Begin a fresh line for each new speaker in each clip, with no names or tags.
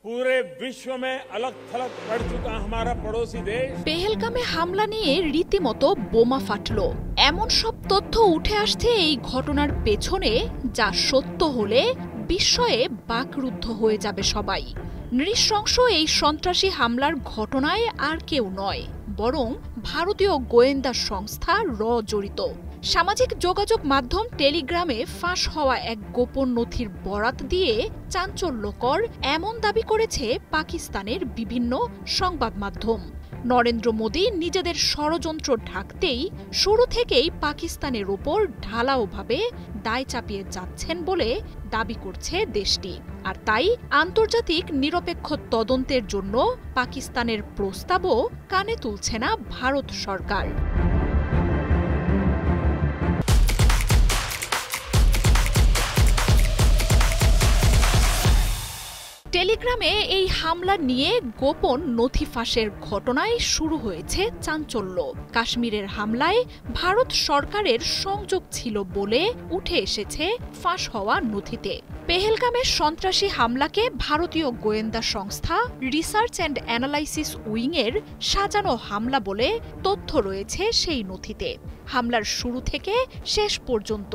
पूरे विश्व में अलग थलग पड़ चुका हमारा पड़ोसी देश
পেহেলগামে হামলা নিয়ে রীতিমতো বোমা ফাটল এমন সব তথ্য উঠে আসছে এই ঘটনার পেছনে, যা সত্য হলে বিস্ময়ে বাকরুদ্ধ হয়ে যাবে সবাই। নৃশংস এই সন্ত্রাসী হামলার ঘটনায় আর কেউ নয়, বরং ভারতীয় গোয়েন্দা সংস্থা র জড়িত। সামাজিক যোগাযোগ মাধ্যম টেলিগ্রামে ফাঁস হওয়া এক গোপন নথির বরাত দিয়ে চাঞ্চল্যকর এমন দাবি করেছে পাকিস্তানের বিভিন্ন সংবাদ মাধ্যম। নরেন্দ্র মোদী নিজেদের ষড়যন্ত্র ঢাকতেই শুরু থেকেই পাকিস্তানের ওপর ঢালাওভাবে দায় চাপিয়ে যাচ্ছেন বলে দাবি করছে দেশটি। আর তাই আন্তর্জাতিক নিরপেক্ষ তদন্তের জন্য পাকিস্তানের প্রস্তাবও কানে তুলছে না ভারত সরকার। টেলিগ্রামে এই হামলা নিয়ে গোপন নথি ফাঁসের ঘটনায় শুরু হয়েছে চাঞ্চল্য। কাশ্মীরের হামলায় ভারত সরকারের সংযোগ ছিল বলে উঠে এসেছে ফাঁস হওয়া নথিতে। পেহেলগামের সন্ত্রাসী হামলাকে ভারতীয় গোয়েন্দা সংস্থা রিসার্চ অ্যান্ড অ্যানালাইসিস উইংয়ের সাজানো হামলা বলে তথ্য রয়েছে সেই নথিতে। হামলার শুরু থেকে শেষ পর্যন্ত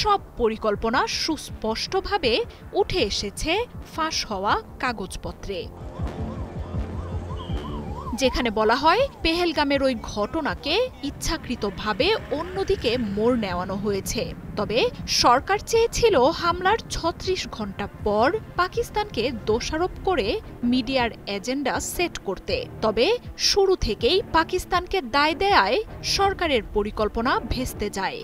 সব পরিকল্পনা সুস্পষ্টভাবে উঠে এসেছে ফাঁস হওয়া কাগজপত্রে, যেখানে বলা হয় পেহেলগামের ওই ঘটনাকে ইচ্ছাকৃতভাবে অন্যদিকে মোড় নেওয়ানো হয়েছে। তবে সরকার চেয়েছিল হামলার ৩৬ ঘণ্টা পর পাকিস্তানকে দোষারোপ করে মিডিয়ার এজেন্ডা সেট করতে। তবে শুরু থেকেই পাকিস্তানকে দায় দেয়ায় সরকারের পরিকল্পনা ভেস্তে যায়।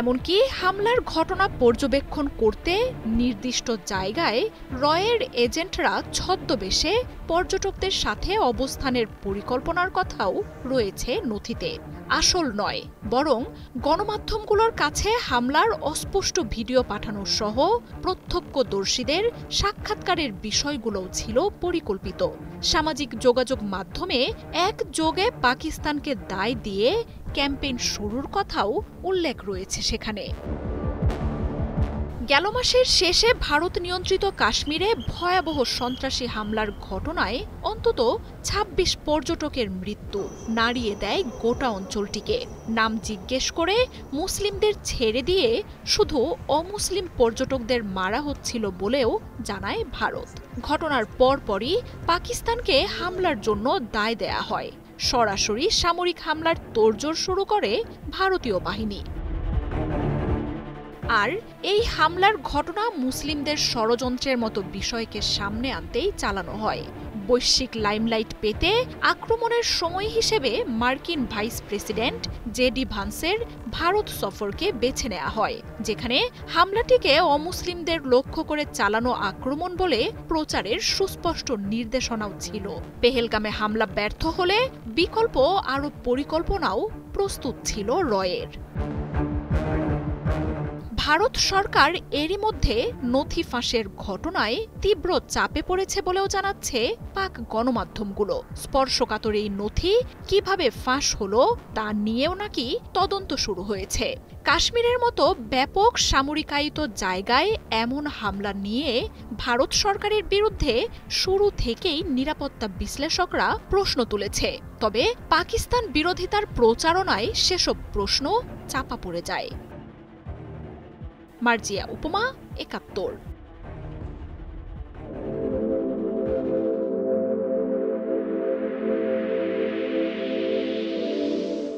এমনকি হামলার ঘটনা পর্যবেক্ষণ করতে নির্দিষ্ট জায়গায় রয়ের এজেন্টরা ছদ্মবেশে পর্যটকদের সাথে অবস্থানের পরিকল্পনার কথাও রয়েছে নথিতে। আসল নয়, বরং গণমাধ্যমগুলোর কাছে হামলার অস্পষ্ট ভিডিও পাঠানো সহ প্রত্যক্ষদর্শীদের সাক্ষাৎকারের বিষয়গুলোও ছিল পরিকল্পিত। সামাজিক যোগাযোগ মাধ্যমে একযোগে পাকিস্তানকে দায় দিয়ে ক্যাম্পেইন শুরুর কথাও উল্লেখ রয়েছে সেখানে। গেল মাসের শেষে ভারত নিয়ন্ত্রিত কাশ্মীরে ভয়াবহ সন্ত্রাসী হামলার ঘটনায় অন্তত ২৬ পর্যটকের মৃত্যু নাড়িয়ে দেয় গোটা অঞ্চলটিকে। নাম জিজ্ঞেস করে মুসলিমদের ছেড়ে দিয়ে শুধু অমুসলিম পর্যটকদের মারা হচ্ছিল বলেও জানায় ভারত। ঘটনার পরপরই পাকিস্তানকে হামলার জন্য দায় দেয়া হয়। সরাসরি সামরিক হামলার তোড়জোড় শুরু করে ভারতীয় বাহিনী। আর এই হামলার ঘটনা মুসলিমদের ষড়যন্ত্রের মতো বিষয়কে সামনে আনতেই চালানো হয়। বৈশ্বিক লাইমলাইট পেতে আক্রমণের সময় হিসেবে মার্কিন ভাইস প্রেসিডেন্ট জেডি ভান্সের ভারত সফরকে বেছে নেওয়া হয়, যেখানে হামলাটিকে অমুসলিমদের লক্ষ্য করে চালানো আক্রমণ বলে প্রচারের সুস্পষ্ট নির্দেশনাও ছিল। পেহেলগামে হামলা ব্যর্থ হলে বিকল্প আরও পরিকল্পনাও প্রস্তুত ছিল রয়ের। ভারত সরকার এরই মধ্যে নথি ফাঁসের ঘটনায় তীব্র চাপে পড়েছে বলেও জানাচ্ছে পাক গণমাধ্যমগুলো। স্পর্শকাতর এই নথি কিভাবে ফাঁস হলো তা নিয়েও নাকি তদন্ত শুরু হয়েছে। কাশ্মীরের মতো ব্যাপক সামরিকায়িত জায়গায় এমন হামলা নিয়ে ভারত সরকারের বিরুদ্ধে শুরু থেকেই নিরাপত্তা বিশ্লেষকরা প্রশ্ন তুলেছে। তবে পাকিস্তান বিরোধিতার প্রচারণায় সেসব প্রশ্ন চাপা পড়ে যায়। মার্জিয়া উপমা, ৭১।